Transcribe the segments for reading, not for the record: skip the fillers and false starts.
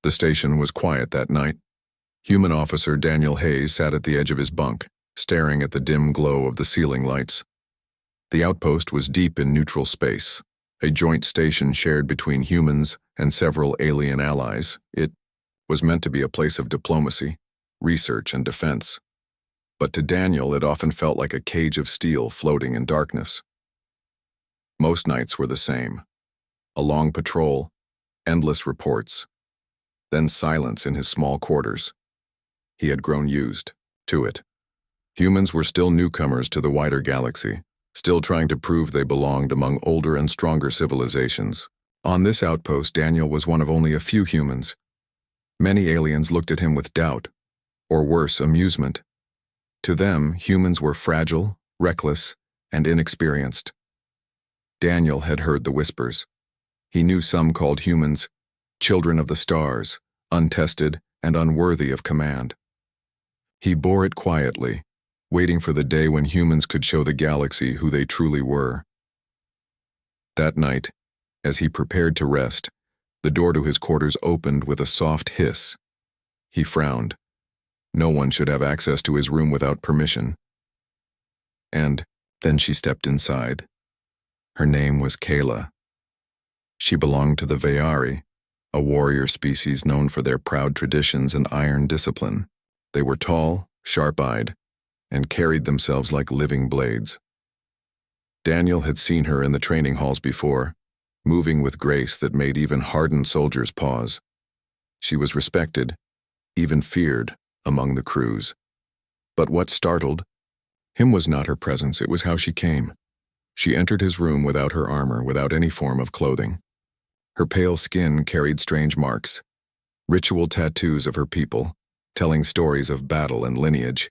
The station was quiet that night. Human officer Daniel Hayes sat at the edge of his bunk, staring at the dim glow of the ceiling lights. The outpost was deep in neutral space, a joint station shared between humans and several alien allies. It was meant to be a place of diplomacy, research, and defense. But to Daniel, it often felt like a cage of steel floating in darkness. Most nights were the same. A long patrol, endless reports, then silence in his small quarters. He had grown used to it. Humans were still newcomers to the wider galaxy, still trying to prove they belonged among older and stronger civilizations. On this outpost, Daniel was one of only a few humans. Many aliens looked at him with doubt, or worse, amusement. To them, humans were fragile, reckless, and inexperienced. Daniel had heard the whispers. He knew some called humans children of the stars, untested and unworthy of command. He bore it quietly, waiting for the day when humans could show the galaxy who they truly were. That night, as he prepared to rest, the door to his quarters opened with a soft hiss. He frowned. No one should have access to his room without permission. And then she stepped inside. Her name was Kayla. She belonged to the Veyari, a warrior species known for their proud traditions and iron discipline. They were tall, sharp-eyed, and carried themselves like living blades. Daniel had seen her in the training halls before, moving with grace that made even hardened soldiers pause. She was respected, even feared, among the crews. But what startled him was not her presence, it was how she came. She entered his room without her armor, without any form of clothing. Her pale skin carried strange marks, ritual tattoos of her people, telling stories of battle and lineage.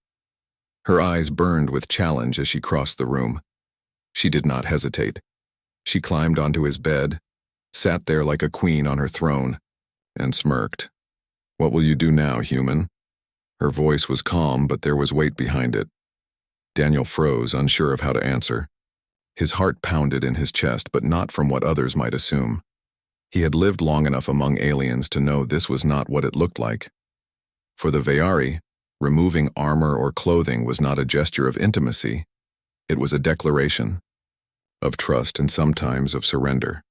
Her eyes burned with challenge as she crossed the room. She did not hesitate. She climbed onto his bed, sat there like a queen on her throne, and smirked. "What will you do now, human?" Her voice was calm, but there was weight behind it. Daniel froze, unsure of how to answer. His heart pounded in his chest, but not from what others might assume. He had lived long enough among aliens to know this was not what it looked like. For the Veyari, removing armor or clothing was not a gesture of intimacy. It was a declaration of trust and sometimes of surrender.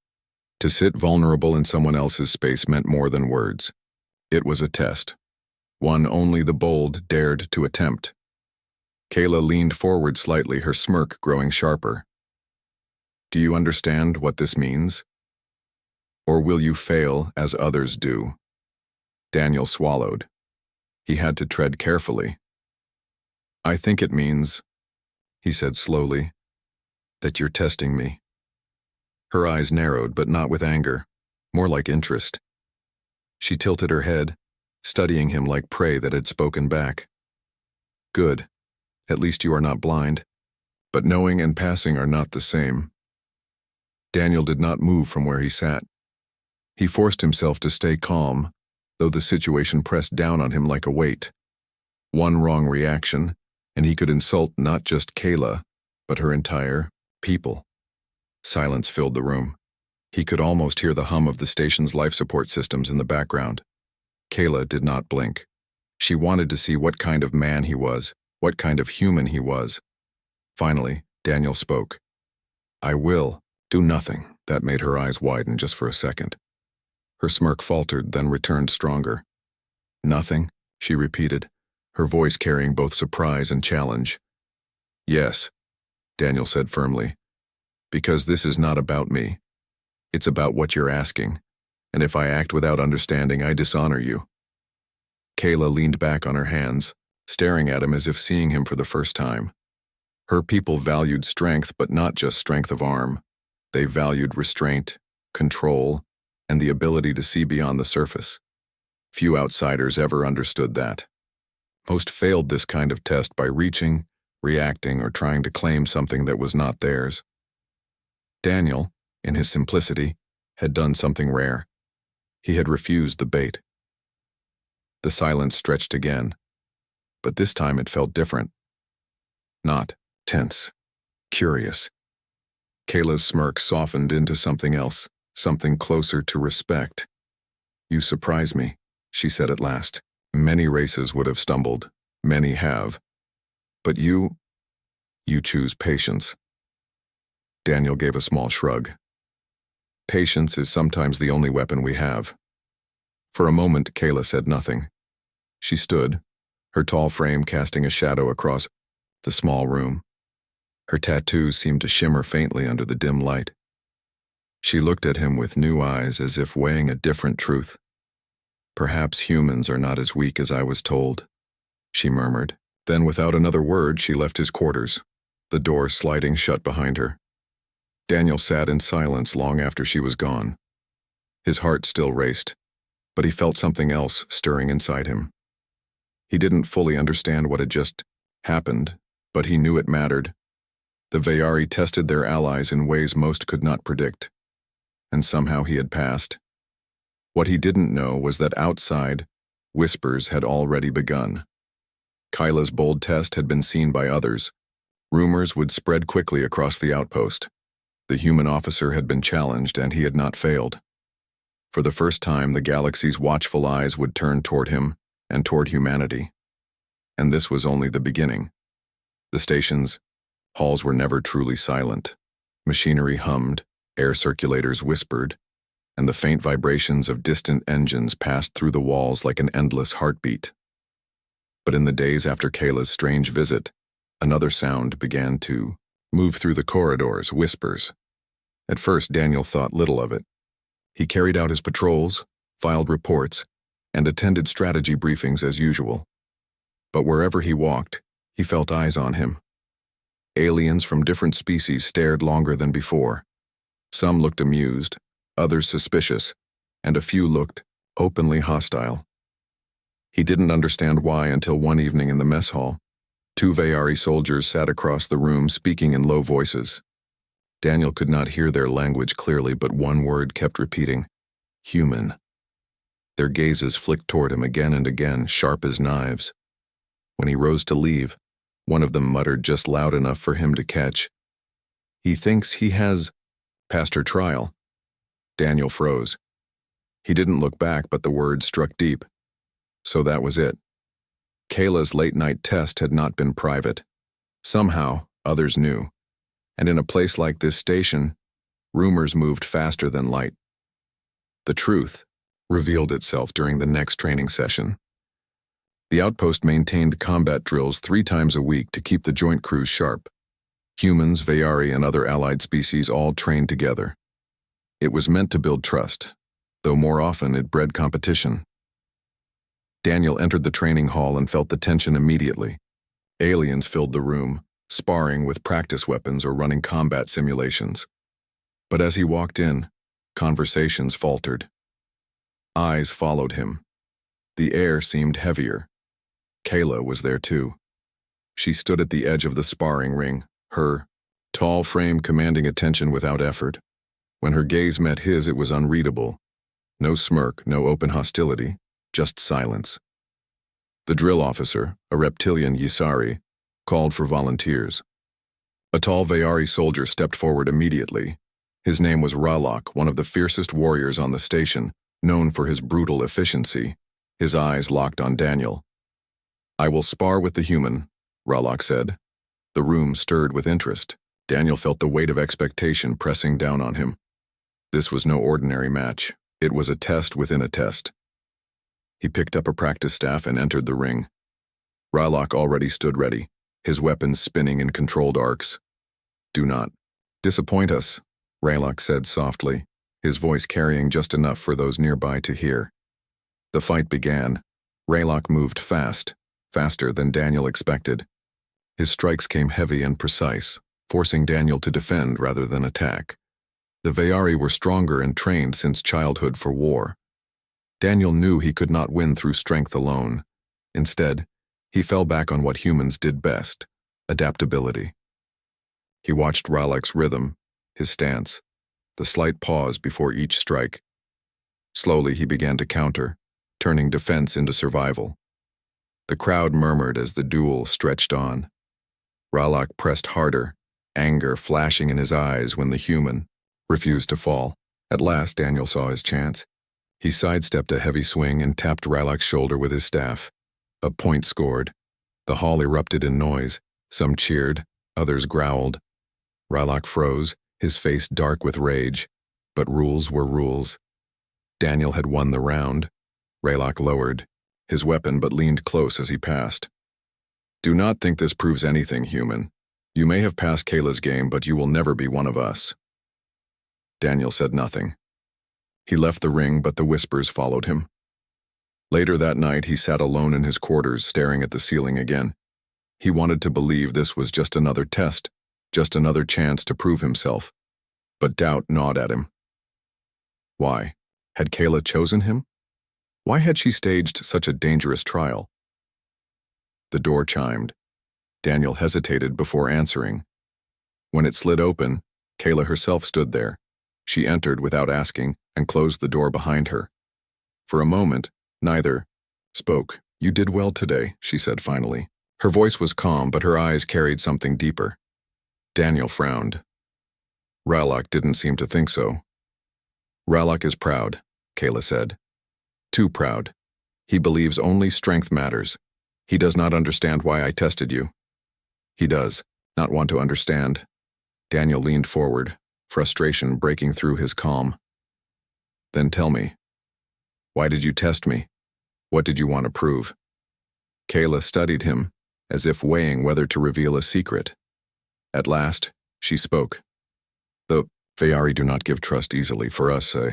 To sit vulnerable in someone else's space meant more than words. It was a test, one only the bold dared to attempt. Kayla leaned forward slightly, her smirk growing sharper. "Do you understand what this means? Or will you fail as others do?" Daniel swallowed. He had to tread carefully. "I think it means," he said slowly, "that you're testing me." Her eyes narrowed, but not with anger, more like interest. She tilted her head, studying him like prey that had spoken back. "Good. At least you are not blind. But knowing and passing are not the same." Daniel did not move from where he sat. He forced himself to stay calm, though the situation pressed down on him like a weight. One wrong reaction, and he could insult not just Kayla, but her entire people. Silence filled the room. He could almost hear the hum of the station's life support systems in the background. Kayla did not blink. She wanted to see what kind of man he was, what kind of human he was. Finally, Daniel spoke. "I will do nothing." That made her eyes widen just for a second. Her smirk faltered, then returned stronger. "Nothing?" she repeated, her voice carrying both surprise and challenge. "Yes," Daniel said firmly, "because this is not about me. It's about what you're asking, and if I act without understanding, I dishonor you." Kayla leaned back on her hands, staring at him as if seeing him for the first time. Her people valued strength, but not just strength of arm. They valued restraint, control, and the ability to see beyond the surface. Few outsiders ever understood that. Most failed this kind of test by reaching, reacting, or trying to claim something that was not theirs. Daniel, in his simplicity, had done something rare. He had refused the bait. The silence stretched again, but this time it felt different. Not tense, curious. Kayla's smirk softened into something else, something closer to respect. "You surprise me," she said at last. Many races would have stumbled. Many have. But you choose patience. Daniel gave a small shrug. Patience is sometimes the only weapon we have. For a moment, Kayla said nothing. She stood, her tall frame casting a shadow across the small room. Her tattoos seemed to shimmer faintly under the dim light. She looked at him with new eyes as if weighing a different truth. Perhaps humans are not as weak as I was told, she murmured. Then without another word, she left his quarters, the door sliding shut behind her. Daniel sat in silence long after she was gone. His heart still raced, but he felt something else stirring inside him. He didn't fully understand what had just happened, but he knew it mattered. The Veyari tested their allies in ways most could not predict, and somehow he had passed. What he didn't know was that outside, whispers had already begun. Kyla's bold test had been seen by others. Rumors would spread quickly across the outpost. The human officer had been challenged, and he had not failed. For the first time, the galaxy's watchful eyes would turn toward him and toward humanity. And this was only the beginning. The station's halls were never truly silent. Machinery hummed, air circulators whispered, and the faint vibrations of distant engines passed through the walls like an endless heartbeat. But in the days after Kayla's strange visit, another sound began to move through the corridors, whispers. At first, Daniel thought little of it. He carried out his patrols, filed reports, and attended strategy briefings as usual. But wherever he walked, he felt eyes on him. Aliens from different species stared longer than before. Some looked amused, others suspicious, and a few looked openly hostile. He didn't understand why until one evening in the mess hall. 2 Veyari soldiers sat across the room speaking in low voices. Daniel could not hear their language clearly, but one word kept repeating, human. Their gazes flicked toward him again and again, sharp as knives. When he rose to leave, one of them muttered just loud enough for him to catch, "He thinks he has passed her trial." Daniel froze. He didn't look back, but the words struck deep. So that was it. Kayla's late-night test had not been private. Somehow, others knew. And in a place like this station, rumors moved faster than light. The truth revealed itself during the next training session. The outpost maintained combat drills 3 times a week to keep the joint crews sharp. Humans, Veyari, and other allied species all trained together. It was meant to build trust, though more often it bred competition. Daniel entered the training hall and felt the tension immediately. Aliens filled the room, sparring with practice weapons or running combat simulations. But as he walked in, conversations faltered. Eyes followed him. The air seemed heavier. Kayla was there too. She stood at the edge of the sparring ring, her tall frame commanding attention without effort. When her gaze met his, it was unreadable. No smirk, no open hostility, just silence. The drill officer, a reptilian Yisari, called for volunteers. A tall Veyari soldier stepped forward immediately. His name was Ralok, one of the fiercest warriors on the station, known for his brutal efficiency. His eyes locked on Daniel. "I will spar with the human," Ralok said. The room stirred with interest. Daniel felt the weight of expectation pressing down on him. This was no ordinary match. It was a test within a test. He picked up a practice staff and entered the ring. Ralok already stood ready, his weapons spinning in controlled arcs. "Do not disappoint us," Ralok said softly, his voice carrying just enough for those nearby to hear. The fight began. Ralok moved fast, faster than Daniel expected. His strikes came heavy and precise, forcing Daniel to defend rather than attack. The Veyari were stronger and trained since childhood for war. Daniel knew he could not win through strength alone. Instead, he fell back on what humans did best, adaptability. He watched Ralok's rhythm, his stance, the slight pause before each strike. Slowly he began to counter, turning defense into survival. The crowd murmured as the duel stretched on. Ralok pressed harder, anger flashing in his eyes when the human refused to fall. At last, Daniel saw his chance. He sidestepped a heavy swing and tapped Rylak's shoulder with his staff. A point scored. The hall erupted in noise. Some cheered, others growled. Rylak froze, his face dark with rage. But rules were rules. Daniel had won the round. Rylak lowered his weapon but leaned close as he passed. Do not think this proves anything, human. You may have passed Kayla's game, but you will never be one of us. Daniel said nothing. He left the ring, but the whispers followed him. Later that night, he sat alone in his quarters, staring at the ceiling again. He wanted to believe this was just another test, just another chance to prove himself. But doubt gnawed at him. Why? Had Kayla chosen him? Why had she staged such a dangerous trial? The door chimed. Daniel hesitated before answering. When it slid open, Kayla herself stood there. She entered without asking and closed the door behind her. For a moment, neither spoke. You did well today, she said finally. Her voice was calm, but her eyes carried something deeper. Daniel frowned. Rylak didn't seem to think so. Rylak is proud, Kayla said. Too proud. He believes only strength matters. He does not understand why I tested you. He does not want to understand. Daniel leaned forward, frustration breaking through his calm. Then tell me, why did you test me? What did you want to prove? Kayla studied him, as if weighing whether to reveal a secret. At last, she spoke. The Veyari do not give trust easily, for us, eh?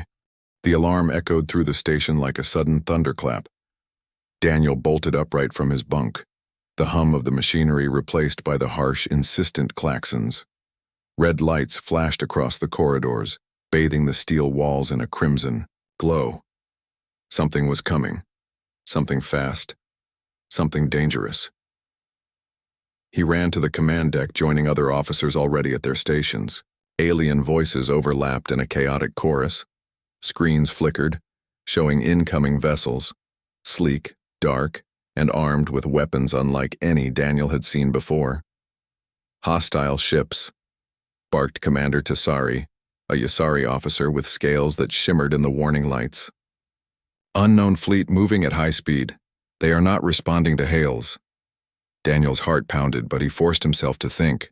The alarm echoed through the station like a sudden thunderclap. Daniel bolted upright from his bunk, the hum of the machinery replaced by the harsh, insistent klaxons. Red lights flashed across the corridors, bathing the steel walls in a crimson glow. Something was coming. Something fast. Something dangerous. He ran to the command deck, joining other officers already at their stations. Alien voices overlapped in a chaotic chorus. Screens flickered, showing incoming vessels, sleek, dark, and armed with weapons unlike any Daniel had seen before. Hostile ships, barked Commander Tassari, a Yasari officer with scales that shimmered in the warning lights. Unknown fleet moving at high speed. They are not responding to hails. Daniel's heart pounded, but he forced himself to think.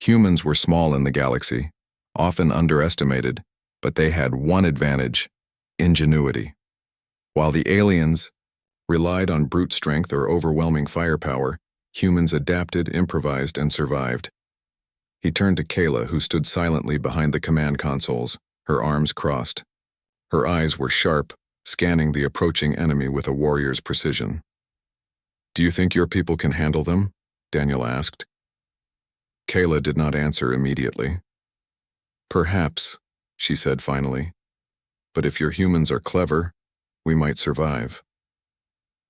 Humans were small in the galaxy, often underestimated, but they had one advantage: ingenuity. While the aliens relied on brute strength or overwhelming firepower, humans adapted, improvised, and survived. He turned to Kayla, who stood silently behind the command consoles, her arms crossed. Her eyes were sharp, scanning the approaching enemy with a warrior's precision. Do you think your people can handle them? Daniel asked. Kayla did not answer immediately. Perhaps, she said finally. But if your humans are clever, we might survive.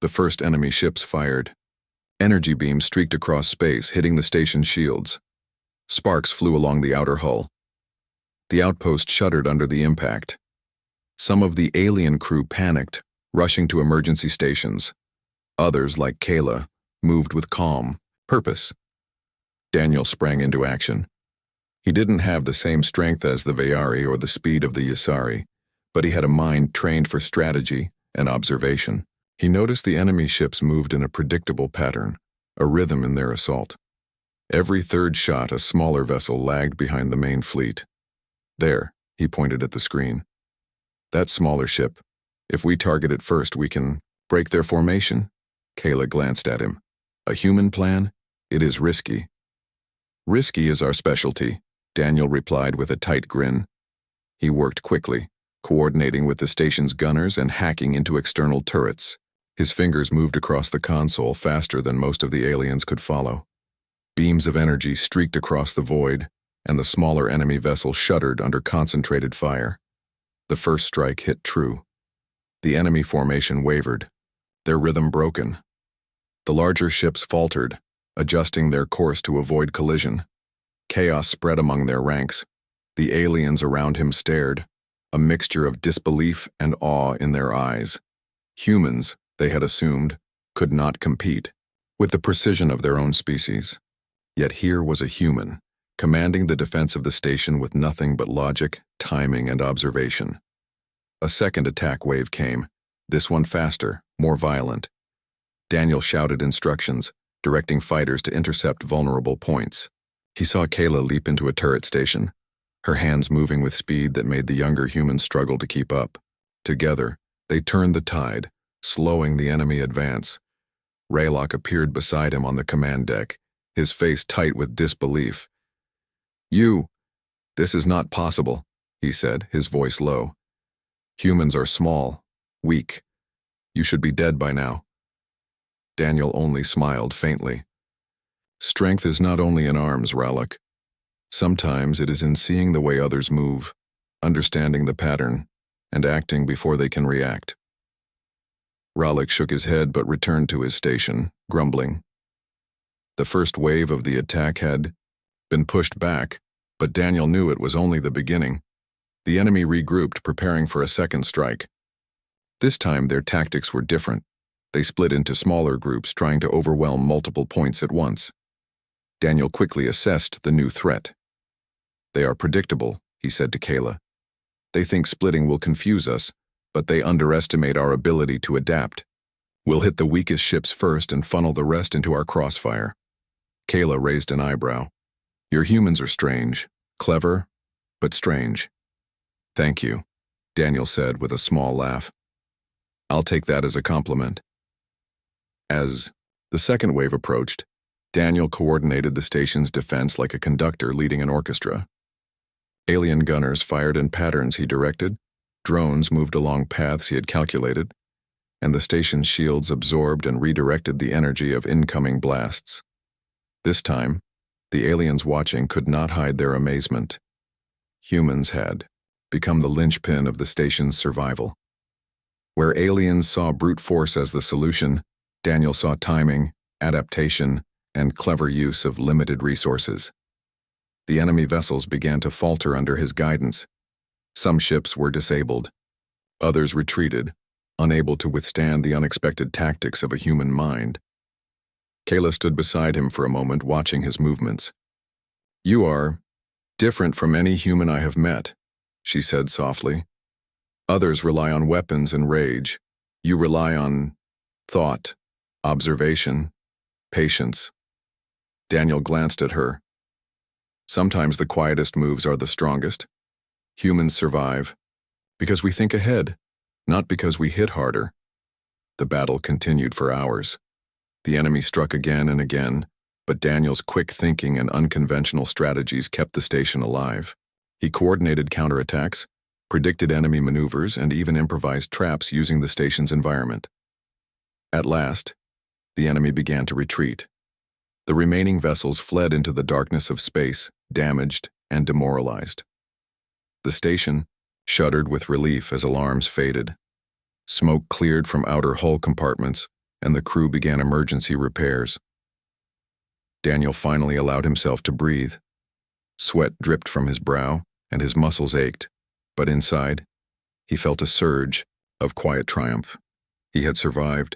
The first enemy ships fired. Energy beams streaked across space, hitting the station's shields. Sparks flew along the outer hull. The outpost shuddered under the impact. Some of the alien crew panicked, rushing to emergency stations. Others, like Kayla, moved with calm purpose. Daniel sprang into action. He didn't have the same strength as the Veyari or the speed of the Yasari, but he had a mind trained for strategy and observation. He noticed the enemy ships moved in a predictable pattern, a rhythm in their assault. Every third shot, a smaller vessel lagged behind the main fleet. There, he pointed at the screen. That smaller ship. If we target it first, we can break their formation? Kayla glanced at him. A human plan? It is risky. Risky is our specialty, Daniel replied with a tight grin. He worked quickly, coordinating with the station's gunners and hacking into external turrets. His fingers moved across the console faster than most of the aliens could follow. Beams of energy streaked across the void, and the smaller enemy vessel shuddered under concentrated fire. The first strike hit true. The enemy formation wavered, their rhythm broken. The larger ships faltered, adjusting their course to avoid collision. Chaos spread among their ranks. The aliens around him stared, a mixture of disbelief and awe in their eyes. Humans, they had assumed, could not compete with the precision of their own species. Yet here was a human, commanding the defense of the station with nothing but logic, timing, and observation. A second attack wave came, this one faster, more violent. Daniel shouted instructions, directing fighters to intercept vulnerable points. He saw Kayla leap into a turret station, her hands moving with speed that made the younger humans struggle to keep up. Together, they turned the tide, slowing the enemy advance. Raylock appeared beside him on the command deck, his face tight with disbelief. This is not possible, he said, his voice low. Humans are small, weak. You should be dead by now. Daniel only smiled faintly. Strength is not only in arms, Raylock. Sometimes it is in seeing the way others move, understanding the pattern, and acting before they can react. Raylock shook his head but returned to his station, grumbling. The first wave of the attack had been pushed back, but Daniel knew it was only the beginning. The enemy regrouped, preparing for a second strike. This time their tactics were different. They split into smaller groups, trying to overwhelm multiple points at once. Daniel quickly assessed the new threat. They are predictable, he said to Kayla. They think splitting will confuse us, but they underestimate our ability to adapt. We'll hit the weakest ships first and funnel the rest into our crossfire. Kayla raised an eyebrow. Your humans are strange, clever, but strange. Thank you, Daniel said with a small laugh. I'll take that as a compliment. As the second wave approached, Daniel coordinated the station's defense like a conductor leading an orchestra. Alien gunners fired in patterns he directed, drones moved along paths he had calculated, and the station's shields absorbed and redirected the energy of incoming blasts. This time, the aliens watching could not hide their amazement. Humans had become the linchpin of the station's survival. Where aliens saw brute force as the solution, Daniel saw timing, adaptation, and clever use of limited resources. The enemy vessels began to falter under his guidance. Some ships were disabled. Others retreated, unable to withstand the unexpected tactics of a human mind. Kayla stood beside him for a moment, watching his movements. You are different from any human I have met, she said softly. Others rely on weapons and rage. You rely on thought, observation, patience. Daniel glanced at her. Sometimes the quietest moves are the strongest. Humans survive because we think ahead, not because we hit harder. The battle continued for hours. The enemy struck again and again, but Daniel's quick thinking and unconventional strategies kept the station alive. He coordinated counterattacks, predicted enemy maneuvers, and even improvised traps using the station's environment. At last, the enemy began to retreat. The remaining vessels fled into the darkness of space, damaged and demoralized. The station shuddered with relief as alarms faded. Smoke cleared from outer hull compartments, and the crew began emergency repairs. Daniel finally allowed himself to breathe. Sweat dripped from his brow, and his muscles ached, but inside, he felt a surge of quiet triumph. He had survived.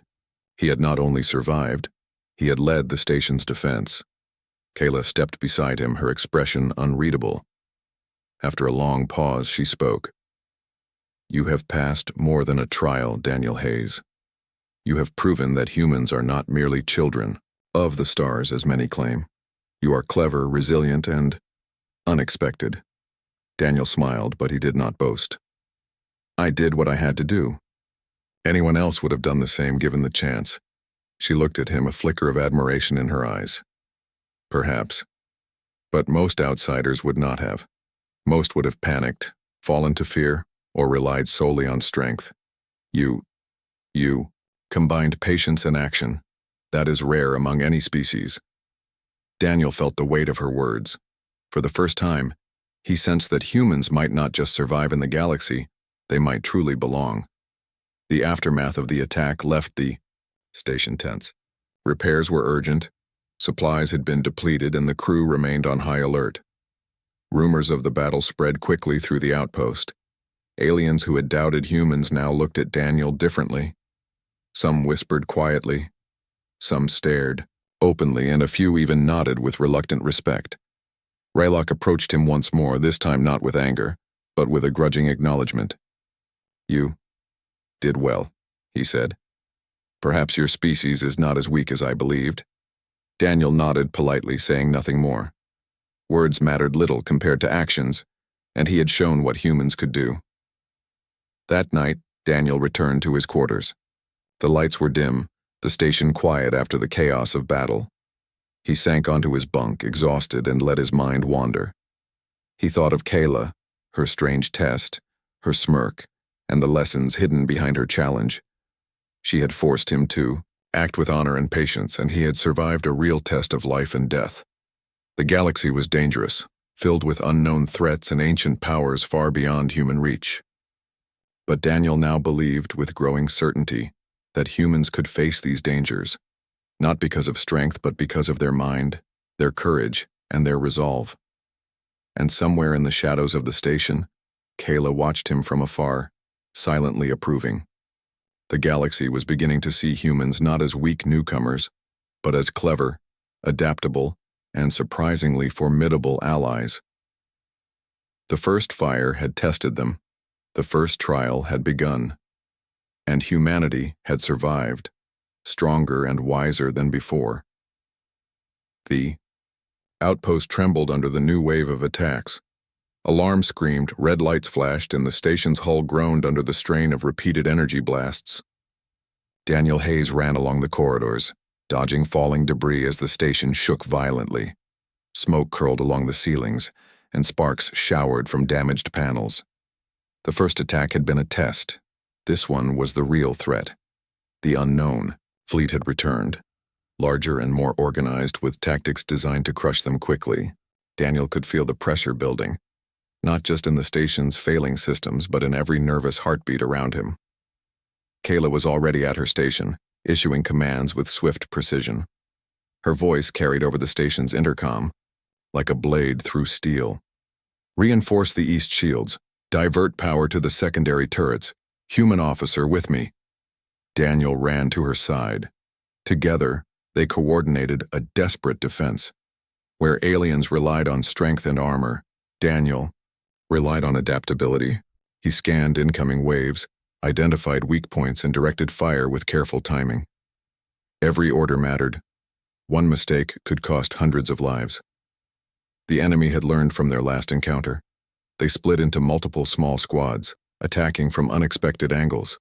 He had not only survived, he had led the station's defense. Kayla stepped beside him, her expression unreadable. After a long pause, she spoke. You have passed more than a trial, Daniel Hayes. You have proven that humans are not merely children of the stars, as many claim. You are clever, resilient, and unexpected. Daniel smiled, but he did not boast. I did what I had to do. Anyone else would have done the same given the chance. She looked at him, a flicker of admiration in her eyes. Perhaps. But most outsiders would not have. Most would have panicked, fallen to fear, or relied solely on strength. You combined patience and action. That is rare among any species. Daniel felt the weight of her words. For the first time, he sensed that humans might not just survive in the galaxy, they might truly belong. The aftermath of the attack left the station tense. Repairs were urgent, supplies had been depleted, and the crew remained on high alert. Rumors of the battle spread quickly through the outpost. Aliens who had doubted humans now looked at Daniel differently. Some whispered quietly, some stared openly, and a few even nodded with reluctant respect. Raylock approached him once more, this time not with anger, but with a grudging acknowledgement. You did well, he said. Perhaps your species is not as weak as I believed. Daniel nodded politely, saying nothing more. Words mattered little compared to actions, and he had shown what humans could do. That night, Daniel returned to his quarters. The lights were dim, the station quiet after the chaos of battle. He sank onto his bunk, exhausted, and let his mind wander. He thought of Kayla, her strange test, her smirk, and the lessons hidden behind her challenge. She had forced him to act with honor and patience, and he had survived a real test of life and death. The galaxy was dangerous, filled with unknown threats and ancient powers far beyond human reach. But Daniel now believed with growing certainty that humans could face these dangers, not because of strength but because of their mind, their courage, and their resolve. And somewhere in the shadows of the station, Kayla watched him from afar, silently approving. The galaxy was beginning to see humans not as weak newcomers, but as clever, adaptable, and surprisingly formidable allies. The first fire had tested them, the first trial had begun, and humanity had survived, stronger and wiser than before. The outpost trembled under the new wave of attacks. Alarms screamed, red lights flashed, and the station's hull groaned under the strain of repeated energy blasts. Daniel Hayes ran along the corridors, dodging falling debris as the station shook violently. Smoke curled along the ceilings, and sparks showered from damaged panels. The first attack had been a test. This one was the real threat. The unknown fleet had returned, larger and more organized, with tactics designed to crush them quickly. Daniel could feel the pressure building, not just in the station's failing systems, but in every nervous heartbeat around him. Kayla was already at her station, issuing commands with swift precision. Her voice carried over the station's intercom, like a blade through steel. Reinforce the east shields. Divert power to the secondary turrets. Human officer with me. Daniel ran to her side. Together, they coordinated a desperate defense. Where aliens relied on strength and armor, Daniel relied on adaptability. He scanned incoming waves, identified weak points, and directed fire with careful timing. Every order mattered. One mistake could cost hundreds of lives. The enemy had learned from their last encounter. They split into multiple small squads, attacking from unexpected angles.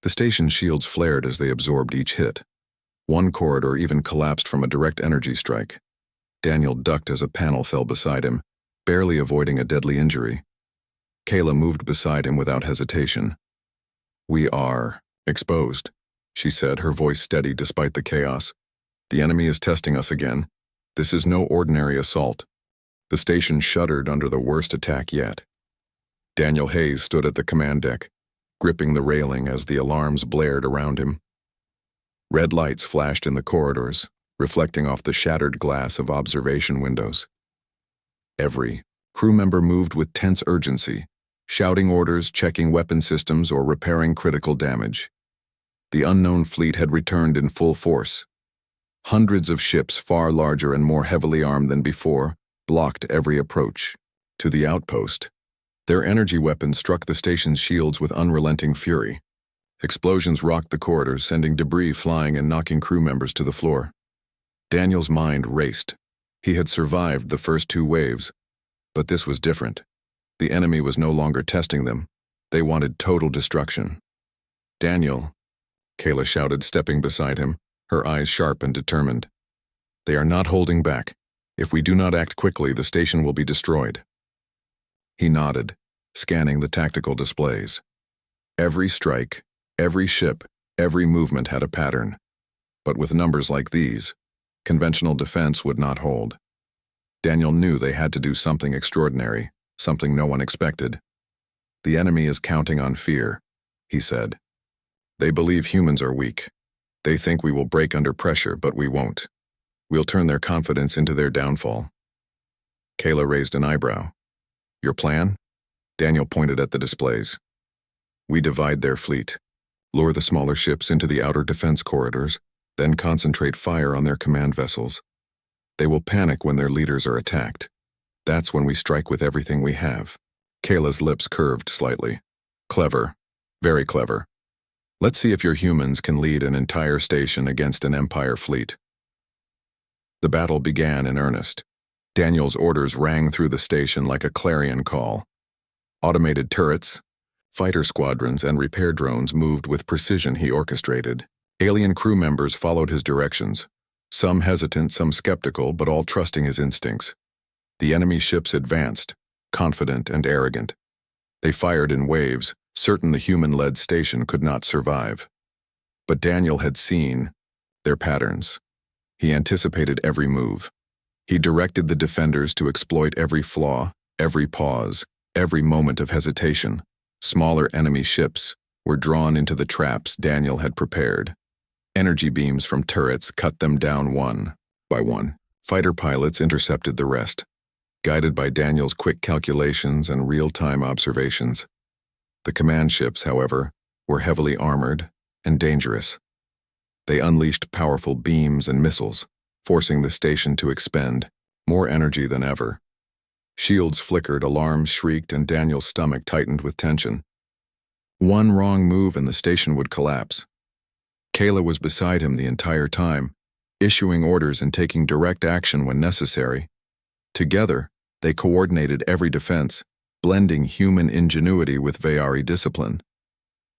The station's shields flared as they absorbed each hit. One corridor even collapsed from a direct energy strike. Daniel ducked as a panel fell beside him, barely avoiding a deadly injury. Kayla moved beside him without hesitation. "We are exposed," she said, her voice steady despite the chaos. "The enemy is testing us again. This is no ordinary assault." The station shuddered under the worst attack yet. Daniel Hayes stood at the command deck, gripping the railing as the alarms blared around him. Red lights flashed in the corridors, reflecting off the shattered glass of observation windows. Every crew member moved with tense urgency, shouting orders, checking weapon systems, or repairing critical damage. The unknown fleet had returned in full force. Hundreds of ships, far larger and more heavily armed than before, blocked every approach. To the outpost, their energy weapons struck the station's shields with unrelenting fury. Explosions rocked the corridors, sending debris flying and knocking crew members to the floor. Daniel's mind raced. He had survived the first two waves, but this was different. The enemy was no longer testing them. They wanted total destruction. "Daniel," Kayla shouted, stepping beside him, her eyes sharp and determined. "They are not holding back. If we do not act quickly, the station will be destroyed." He nodded, scanning the tactical displays. Every strike, every ship, every movement had a pattern. But with numbers like these, conventional defense would not hold. Daniel knew they had to do something extraordinary, something no one expected. "The enemy is counting on fear," he said. "They believe humans are weak. They think we will break under pressure, but we won't. We'll turn their confidence into their downfall." Kayla raised an eyebrow. "Your plan?" Daniel pointed at the displays. "We divide their fleet, lure the smaller ships into the outer defense corridors, then concentrate fire on their command vessels. They will panic when their leaders are attacked. That's when we strike with everything we have." Kayla's lips curved slightly. "Clever. Very clever. Let's see if your humans can lead an entire station against an Empire fleet. The battle began in earnest. Daniel's orders rang through the station like a clarion call. Automated turrets, fighter squadrons, and repair drones moved with precision he orchestrated. Alien crew members followed his directions, some hesitant, some skeptical, but all trusting his instincts. The enemy ships advanced, confident and arrogant. They fired in waves, certain the human-led station could not survive. But Daniel had seen their patterns. He anticipated every move. He directed the defenders to exploit every flaw, every pause, every moment of hesitation. Smaller enemy ships were drawn into the traps Daniel had prepared. Energy beams from turrets cut them down one by one. Fighter pilots intercepted the rest, guided by Daniel's quick calculations and real-time observations. The command ships, however, were heavily armored and dangerous. They unleashed powerful beams and missiles, forcing the station to expend more energy than ever. Shields flickered, alarms shrieked, and Daniel's stomach tightened with tension. One wrong move and the station would collapse. Kayla was beside him the entire time, issuing orders and taking direct action when necessary. Together, they coordinated every defense, blending human ingenuity with Vayari discipline.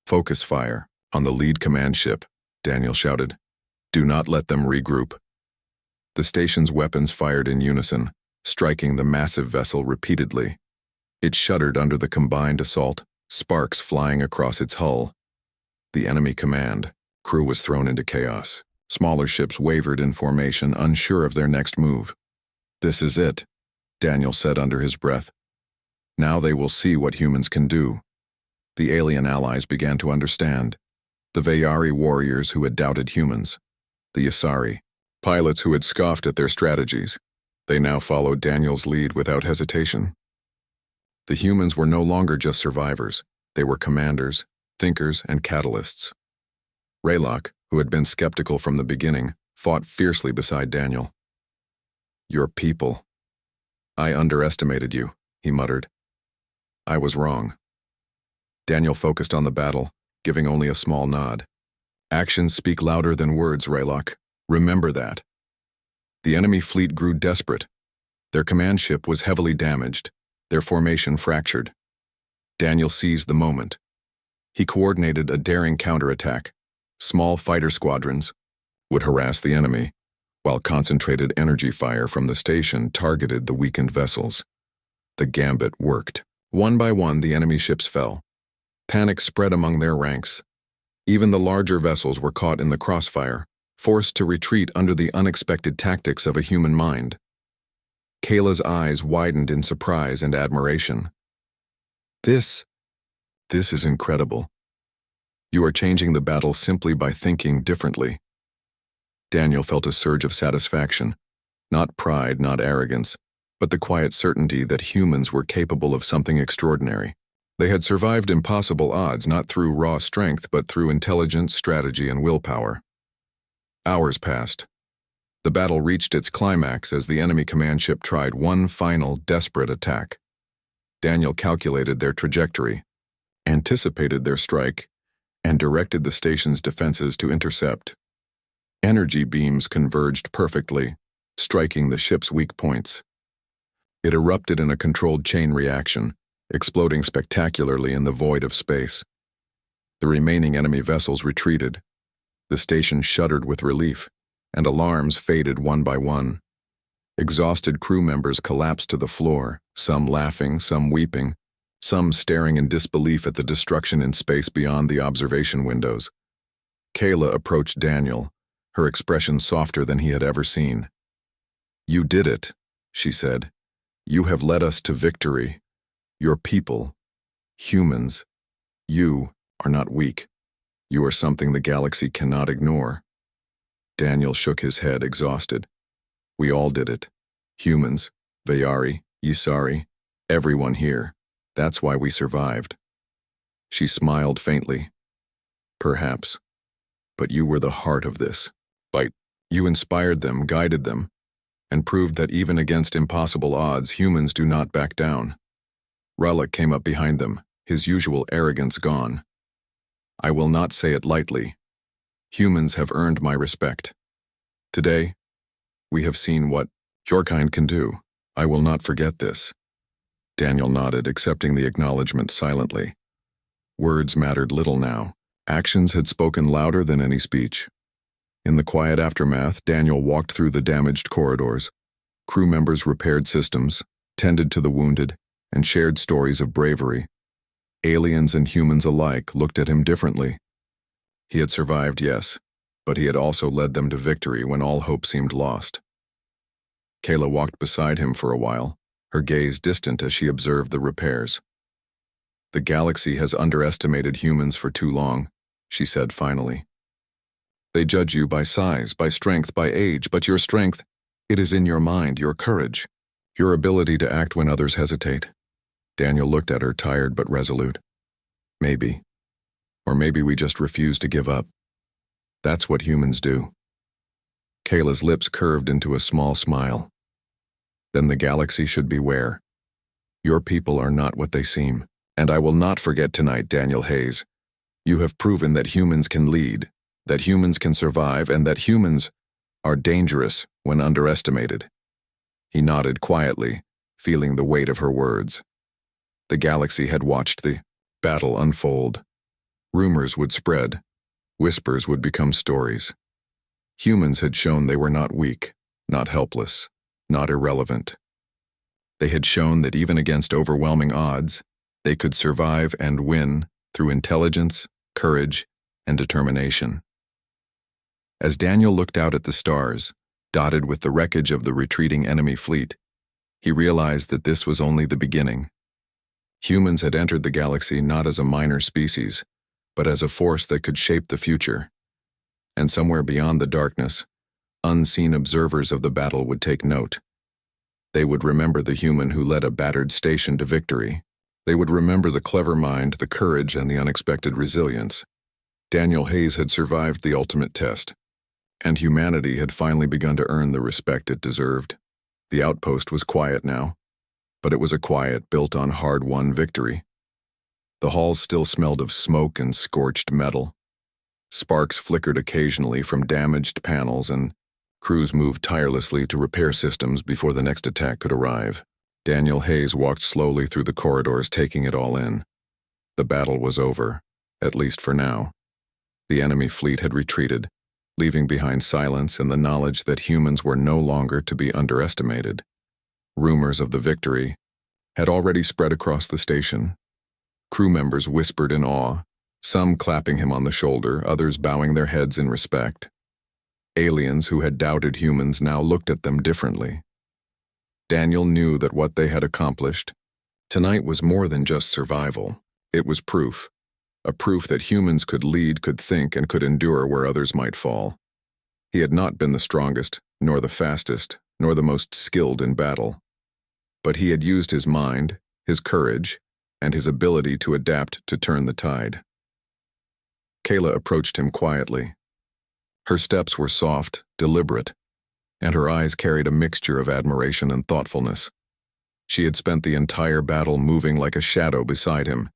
"Focus fire on the lead command ship," Daniel shouted. "Do not let them regroup." The station's weapons fired in unison, striking the massive vessel repeatedly. It shuddered under the combined assault, sparks flying across its hull. The enemy command crew was thrown into chaos. Smaller ships wavered in formation, unsure of their next move. "This is it," Daniel said under his breath. "Now they will see what humans can do." The alien allies began to understand. The Vayari warriors who had doubted humans. The Yasari, pilots who had scoffed at their strategies. They now followed Daniel's lead without hesitation. The humans were no longer just survivors. They were commanders, thinkers, and catalysts. Raylock, who had been skeptical from the beginning, fought fiercely beside Daniel. "Your people. I underestimated you," he muttered. "I was wrong." Daniel focused on the battle, giving only a small nod. "Actions speak louder than words, Raylock. Remember that." The enemy fleet grew desperate. Their command ship was heavily damaged, their formation fractured. Daniel seized the moment. He coordinated a daring counterattack. Small fighter squadrons would harass the enemy, while concentrated energy fire from the station targeted the weakened vessels. The gambit worked. One by one, the enemy ships fell. Panic spread among their ranks. Even the larger vessels were caught in the crossfire, forced to retreat under the unexpected tactics of a human mind. Kayla's eyes widened in surprise and admiration. This is incredible. You are changing the battle simply by thinking differently." Daniel felt a surge of satisfaction, not pride, not arrogance, but the quiet certainty that humans were capable of something extraordinary. They had survived impossible odds not through raw strength but through intelligence, strategy, and willpower. Hours passed. The battle reached its climax as the enemy command ship tried one final, desperate attack. Daniel calculated their trajectory, anticipated their strike, and directed the station's defenses to intercept. Energy beams converged perfectly, striking the ship's weak points. It erupted in a controlled chain reaction, exploding spectacularly in the void of space. The remaining enemy vessels retreated. The station shuddered with relief, and alarms faded one by one. Exhausted crew members collapsed to the floor, some laughing, some weeping, some staring in disbelief at the destruction in space beyond the observation windows. Kayla approached Daniel, her expression softer than he had ever seen. "You did it," she said. "You have led us to victory. Your people, humans, you are not weak. You are something the galaxy cannot ignore." Daniel shook his head, exhausted. "We all did it. Humans, Vayari, Yasari, everyone here. That's why we survived." She smiled faintly. "Perhaps. But you were the heart of this fight. You inspired them, guided them, and proved that even against impossible odds, humans do not back down." Rallick came up behind them, his usual arrogance gone. I will not say it lightly. Humans have earned my respect. Today, we have seen what your kind can do. I will not forget this. Daniel nodded, accepting the acknowledgement silently. Words mattered little now. Actions had spoken louder than any speech. In the quiet aftermath, Daniel walked through the damaged corridors. Crew members repaired systems, tended to the wounded, and shared stories of bravery. Aliens and humans alike looked at him differently. He had survived, yes, but he had also led them to victory when all hope seemed lost. Kayla walked beside him for a while, her gaze distant as she observed the repairs. The galaxy has underestimated humans for too long, she said finally. They judge you by size, by strength, by age, but your strength, it is in your mind, your courage, your ability to act when others hesitate. Daniel looked at her, tired but resolute. Maybe. Or maybe we just refuse to give up. That's what humans do. Kayla's lips curved into a small smile. Then the galaxy should beware. Your people are not what they seem. And I will not forget tonight, Daniel Hayes. You have proven that humans can lead, that humans can survive, and that humans are dangerous when underestimated. He nodded quietly, feeling the weight of her words. The galaxy had watched the battle unfold. Rumors would spread. Whispers would become stories. Humans had shown they were not weak, not helpless, not irrelevant. They had shown that even against overwhelming odds, they could survive and win through intelligence, courage, and determination. As Daniel looked out at the stars, dotted with the wreckage of the retreating enemy fleet, he realized that this was only the beginning. Humans had entered the galaxy not as a minor species, but as a force that could shape the future. And somewhere beyond the darkness, unseen observers of the battle would take note. They would remember the human who led a battered station to victory. They would remember the clever mind, the courage, and the unexpected resilience. Daniel Hayes had survived the ultimate test, and humanity had finally begun to earn the respect it deserved. The outpost was quiet now, but it was a quiet built on hard-won victory. The halls still smelled of smoke and scorched metal. Sparks flickered occasionally from damaged panels, and crews moved tirelessly to repair systems before the next attack could arrive. Daniel Hayes walked slowly through the corridors, taking it all in. The battle was over, at least for now. The enemy fleet had retreated, leaving behind silence and the knowledge that humans were no longer to be underestimated. Rumors of the victory had already spread across the station. Crew members whispered in awe, some clapping him on the shoulder, others bowing their heads in respect. Aliens who had doubted humans now looked at them differently. Daniel knew that what they had accomplished tonight was more than just survival. It was proof. A proof that humans could lead, could think, and could endure where others might fall. He had not been the strongest, nor the fastest, nor the most skilled in battle. But he had used his mind, his courage, and his ability to adapt to turn the tide. Kayla approached him quietly. Her steps were soft, deliberate, and her eyes carried a mixture of admiration and thoughtfulness. She had spent the entire battle moving like a shadow beside him,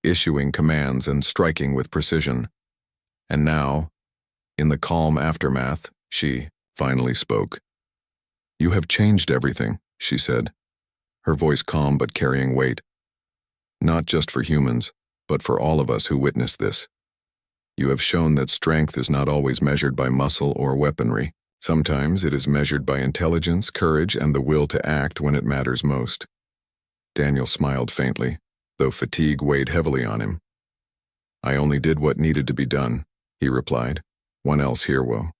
issuing commands and striking with precision. And now, in the calm aftermath, she finally spoke. "You have changed everything," she said, her voice calm but carrying weight. "Not just for humans, but for all of us who witnessed this. You have shown that strength is not always measured by muscle or weaponry. Sometimes it is measured by intelligence, courage, and the will to act when it matters most." Daniel smiled faintly, though fatigue weighed heavily on him. "I only did what needed to be done," he replied. "One else here will."